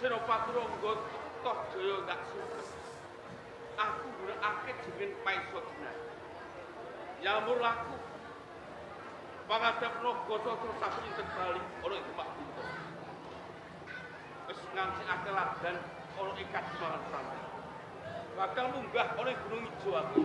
Senopati Rangga Kertajaya gak suka. Aku gunakake jeneng Paisodina. Yamur laku pangadap Nagata Sakti ing Bali ana ing Demak Bunta. Wis ngancikake ladan ana ing Kadimangan Prabu. Bakal munggah ana ing Gunung Ijo aku.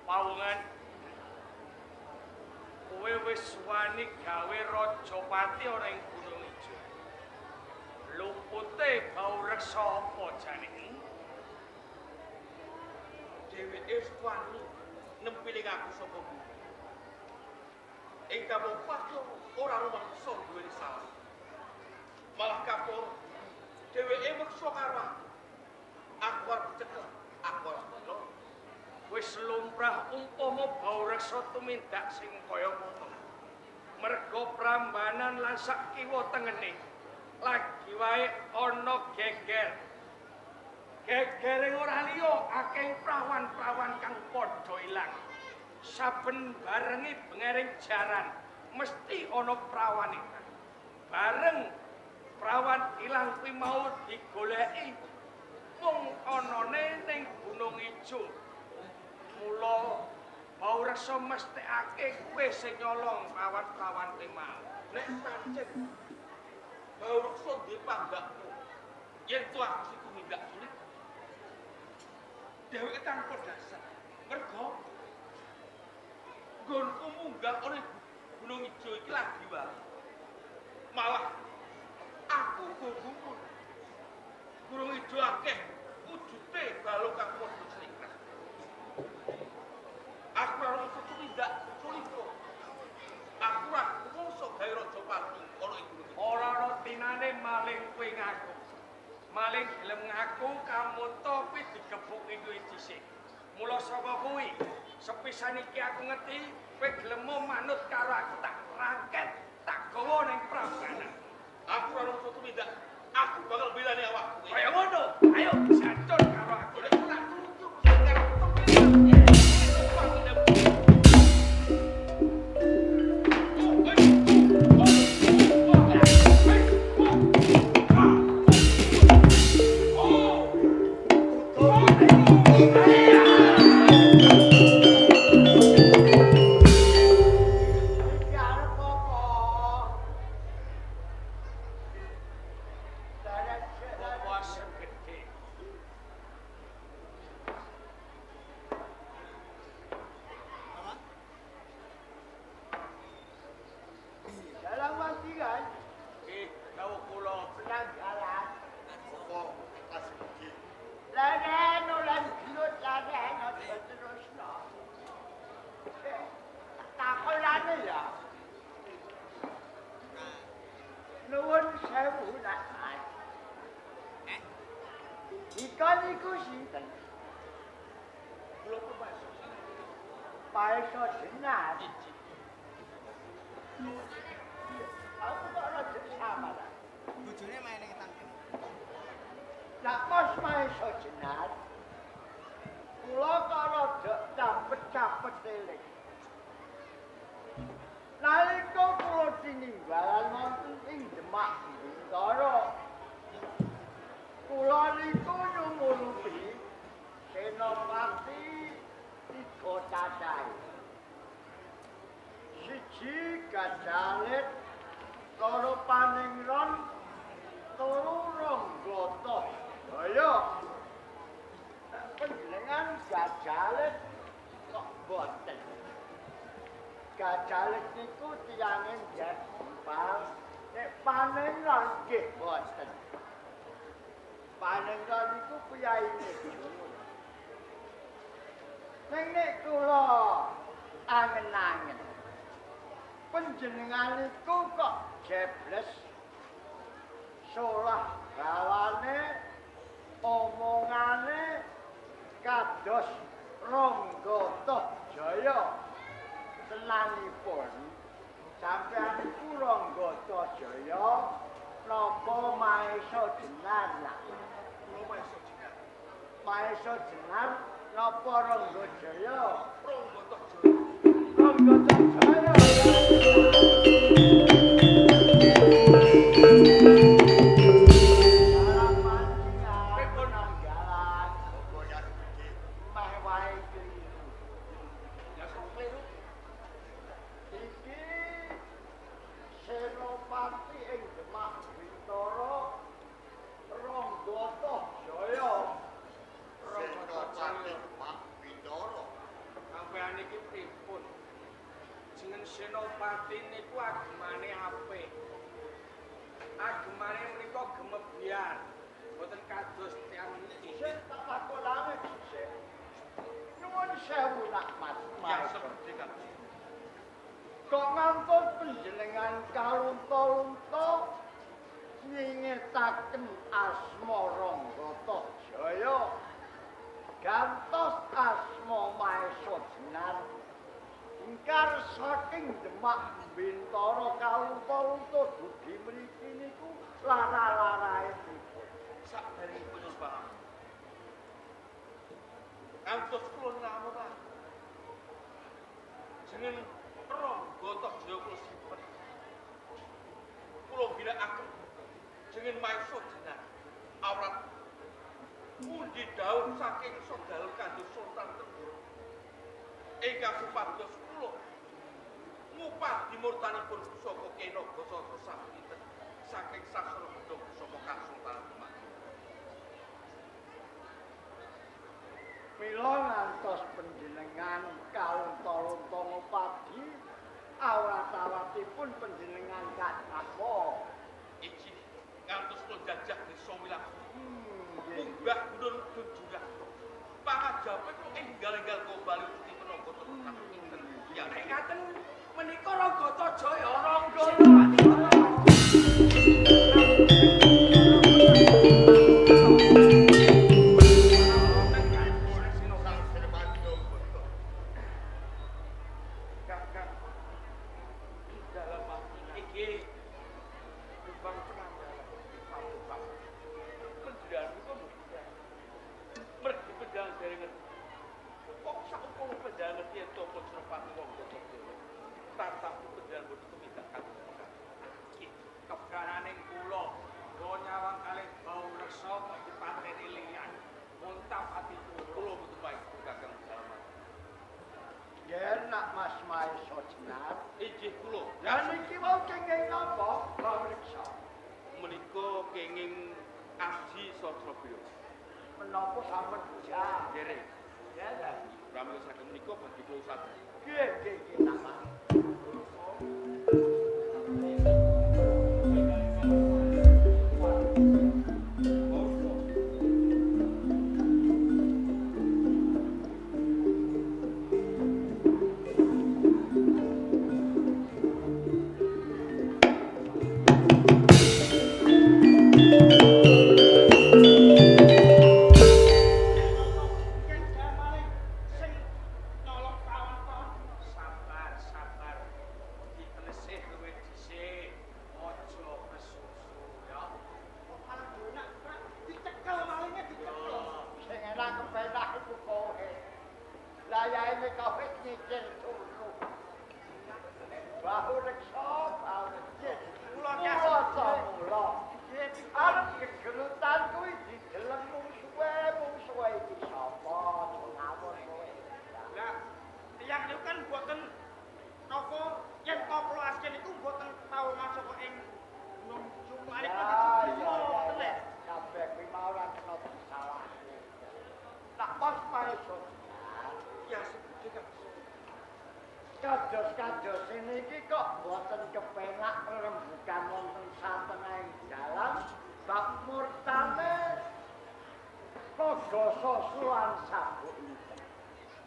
Pawungan kowe wis wani gawe Rajapati ora ing Gunung Ijo. Lupute bau reksa apa jane? Dheweke wani nempiling aku saka bumi. Ing kampung Pajo ora rumangsa duweni salah. Malah kapur dheweke meksa karo aku arep cekel, aku ora ngono. Wis lumrah umpama bau reksa tumindak sing kaya ngono. Merga prambanan lan sak kiwa tengene lagi wae ana geger. Gegere ora liya akeh prawan-prawan kang padha ilang. Saben barengi bengering jaran mesti ana prawane. Bareng prawan ilang kuwi mau digoleki mung anane ning Gunung Ijo. Mula mau rasa mesthekake kowe sing nyolong prawan-prawan kuwi mau. Nek pancen bau reksa duwe panggakmu. Yen tuwa aku tumindak sulit. Dheweke tanpa dasar. Mergo nggonku munggah ora Gunung Ijo iki lagi wae. Malah aku gumun. Gunung Ijo akeh wujude balung kang padha slikrah. Aku ora iso tumindak sulit kok. Aku ora kuwasa gawe Rajapati ana ing Gunung Ijo. Ora ana tinane maling kowe ngaku. Maling gelem ngaku kamuta kuwi digebuki duwe dhisik. Mula saka kuwi, sepisan iki aku ngerti kowe gelem manut karo aku tak rangket, tak gawa ning prambanan. Aku ora iso tumindak. Aku bakal belani awakku. Kaya ngono. Ayo santun karo aku. Ora ora tunjuk karo temen. Maeso jenar. Aku kok ora sama ta. Bojone main ning tangkene. Lah Mas Maeso jenar. Kula kok rada capet-capet eling. Nalika kula tininggalan wonten ing Demak Bintara. Kula niku nyumurupi Senopati tiga cacahe. Siji Gajalit, loro Paningron, telu Ronggata. Ayo. Panjenengan Gajalit kok boten. Gajalit niku tiyange nggih empal, nek Paningron nggih boten. Paningron niku piyaine Jumur. Nek kula angen-angen. Panjenengan niku kok jebles solah gawane omongane kados Ronggata Jaya. Tenanipun sampeyan iku Ronggata Jaya napa Maeso Jenar? Maeso Jenar napa Ronggata Jaya? Ronggata Jaya. Senopati ing Demak Bintara Ronggata Jaya. Senopati Demak Bintara. Sampeyan iki pripun? Jeneng Senopati niku agemane apik. Agemane menika gemebyar. Boten kados tiyang niki. Sing tak lakonane dhisik. Nuwun sewu nak Mas. Ya seperti kan. Kok ngampun panjenengan kalunta-lunta nyingetaken asma Ronggata Jaya. Gantos asma Maeso Jenar. Ingkar saking Demak Bintara kalunta-lunta dugi mriki niku lara-larae pripun? Sakderengipun Pak. Antos kula namun jeneng Ronggata Jaya kula simpen. Kula ginakaken jeneng Maeso Jenar. Awrat pundi dawuh saking Sodal Kanjeng Sultan Tenggoro. Ingkang supados kula ngupadi murtanipun pusaka Kena Gasa Sampinten saking sastra gedhong pusaka Kasultanan Demak. Mila ngantos panjenengan kalunta-lunta ngupadi awrat-awratipun panjenengan katapa? Iki ngantos kula jajah desa Wilang. Nggih. Munggah gunung Tunjurang. Pangajape kok enggal-enggal kembali uti tenaga terus pinten. Ya Nek ngaten menika Ronggata Jaya. Kakak dalam iki Bang penanggalan satu Pak. Penjenengan itu mergi penjenengan jaringan. Kok sakupung penjenengan yen topo Senopati Ronggata Jaya. Tatapi penjenengan boten tumindakan. Iki kepgananing kula go nyawang kalih bau reksa kok dipateni liyan. Muntap ati kula. Kula butuh baik kakang salaman. Nggih nak Mas Maeso Jenar. Ijih kula. Lah niki mau kenging napa? Pamriksa. Menika kenging aji Sastrabaya. Menapa sampun ja? Dereng. Ya ta. Pramila saking menika badhe kula sadar. Nggih, nggih, nggih, nak Mas. kayane kowe nyicil susu. Bahu reksa, bahu reksa. Mula. Arep kegelutan kuwi dideleng mung suwe iki sapa ngawur kowe. Lah, tiyang niku kan boten napa yen koplo asken iku boten tau masuk ing gunung Sumari kok boten lek. Kabeh kuwi mau ora kena disalahke. Tak pas paeso. Ya seputi kan. Kados-kados niki kok boten kepenak rembugan wonten satengahing dalan bab murtane Kogoso sulan sabuk.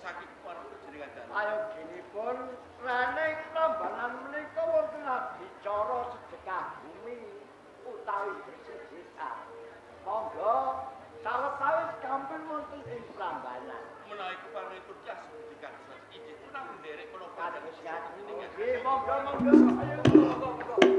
Sakit para jenengan dalu. Ayo ginipun rening rambanan menika wonten adicara sedekah bumi utawi bersedekah. Monggo sawetawis kampung wonten ing rambanan. Menawi keparingipun jas seputi kanjeng. Ijin pun nderek menapa Kados jenengan. nggih monggo. Ayo monggo.